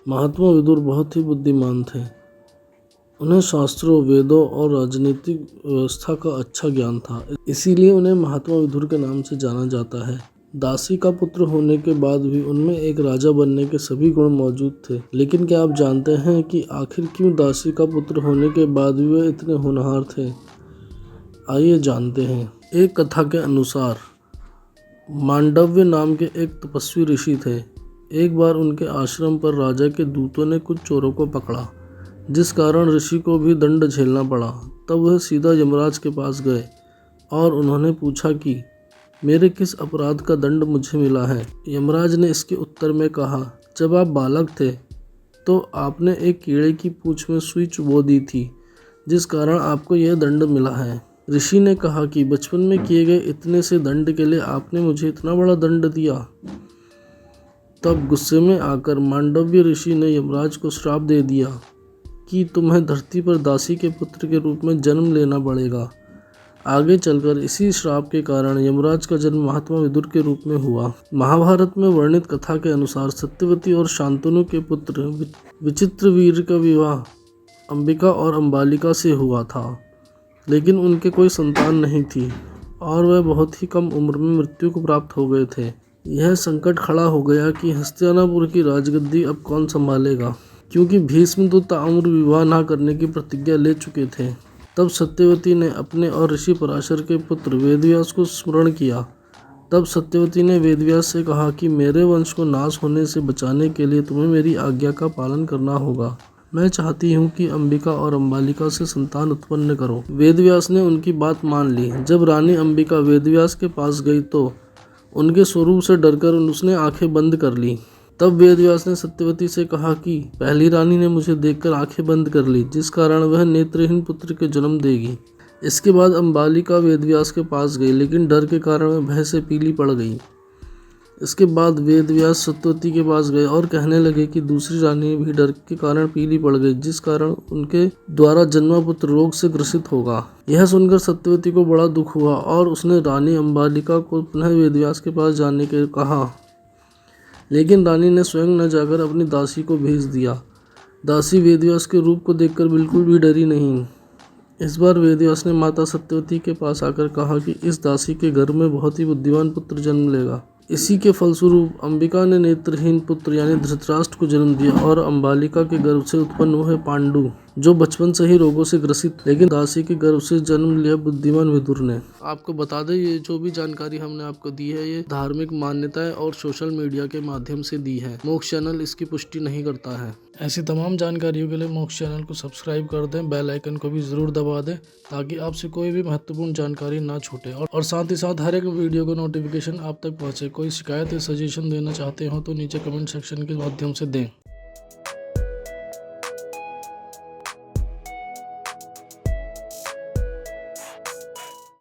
महात्मा विदुर बहुत ही बुद्धिमान थे। उन्हें शास्त्रों, वेदों और राजनीतिक व्यवस्था का अच्छा ज्ञान था, इसीलिए उन्हें महात्मा विदुर के नाम से जाना जाता है। दासी का पुत्र होने के बाद भी उनमें एक राजा बनने के सभी गुण मौजूद थे। लेकिन क्या आप जानते हैं कि आखिर क्यों दासी का पुत्र होने के बाद भी वे इतने होनहार थे? आइए जानते हैं। एक कथा के अनुसार मांडव्य नाम के एक तपस्वी ऋषि थे। एक बार उनके आश्रम पर राजा के दूतों ने कुछ चोरों को पकड़ा, जिस कारण ऋषि को भी दंड झेलना पड़ा। तब वह सीधा यमराज के पास गए और उन्होंने पूछा कि मेरे किस अपराध का दंड मुझे मिला है। यमराज ने इसके उत्तर में कहा, जब आप बालक थे तो आपने एक कीड़े की पूंछ में सुई चुभो दी थी, जिस कारण आपको यह दंड मिला है। ऋषि ने कहा कि बचपन में किए गए इतने से दंड के लिए आपने मुझे इतना बड़ा दंड दिया। तब गुस्से में आकर मांडव्य ऋषि ने यमराज को श्राप दे दिया कि तुम्हें धरती पर दासी के पुत्र के रूप में जन्म लेना पड़ेगा। आगे चलकर इसी श्राप के कारण यमराज का जन्म महात्मा विदुर के रूप में हुआ। महाभारत में वर्णित कथा के अनुसार सत्यवती और शांतनु के पुत्र विचित्रवीर्य का विवाह अंबिका और अंबालिका से हुआ था, लेकिन उनके कोई संतान नहीं थी और वह बहुत ही कम उम्र में मृत्यु को प्राप्त हो गए थे। यह संकट खड़ा हो गया कि हस्तिनापुर की राजगद्दी अब कौन संभालेगा, क्योंकि भीष्म तो ताउम्र विवाह न करने की प्रतिज्ञा ले चुके थे। तब सत्यवती ने अपने और ऋषि पराशर के पुत्र वेदव्यास को स्मरण किया। तब सत्यवती ने वेदव्यास से कहा कि मेरे वंश को नाश होने से बचाने के लिए तुम्हें मेरी आज्ञा का पालन करना होगा। मैं चाहती हूँ कि अंबिका और अंबालिका से संतान उत्पन्न करो। वेदव्यास ने उनकी बात मान ली। जब रानी अंबिका वेदव्यास के पास गई तो उनके स्वरूप से डरकर उसने आंखें बंद कर ली। तब वेदव्यास ने सत्यवती से कहा कि पहली रानी ने मुझे देखकर आंखें बंद कर ली, जिस कारण वह नेत्रहीन पुत्र के जन्म देगी। इसके बाद अंबालिका वेदव्यास के पास गई, लेकिन डर के कारण वह भय से पीली पड़ गई। इसके बाद वेदव्यास सत्यवती के पास गए और कहने लगे कि दूसरी रानी भी डर के कारण पीली पड़ गई, जिस कारण उनके द्वारा जन्मा पुत्र रोग से ग्रसित होगा। यह सुनकर सत्यवती को बड़ा दुख हुआ और उसने रानी अंबालिका को पुनः वेदव्यास के पास जाने के कहा, लेकिन रानी ने स्वयं न जाकर अपनी दासी को भेज दिया। दासी वेदव्यास के रूप को देखकर बिल्कुल भी डरी नहीं। इस बार वेदव्यास ने माता सत्यवती के पास आकर कहा कि इस दासी के घर में बहुत ही बुद्धिमान पुत्र जन्म लेगा। इसी के फलस्वरूप अंबिका ने नेत्रहीन पुत्र यानी धृतराष्ट्र को जन्म दिया और अंबालिका के गर्भ से उत्पन्न हुए पांडु, जो बचपन से ही रोगों से ग्रसित, लेकिन दासी के गर्भ से जन्म लिया बुद्धिमान विदुर ने। आपको बता दें, ये जो भी जानकारी हमने आपको दी है, ये धार्मिक मान्यताएं और सोशल मीडिया के माध्यम से दी है। मोक्ष चैनल इसकी पुष्टि नहीं करता है। ऐसी तमाम जानकारियों के लिए मोक्ष चैनल को सब्सक्राइब कर दें, बेल आइकन को भी जरूर दबा दें, ताकि आपसे कोई भी महत्वपूर्ण जानकारी ना छूटे और साथ ही साथ हर एक वीडियो का नोटिफिकेशन आप तक पहुंचे। कोई शिकायत या सजेशन देना चाहते हो तो नीचे कमेंट सेक्शन के माध्यम से दें।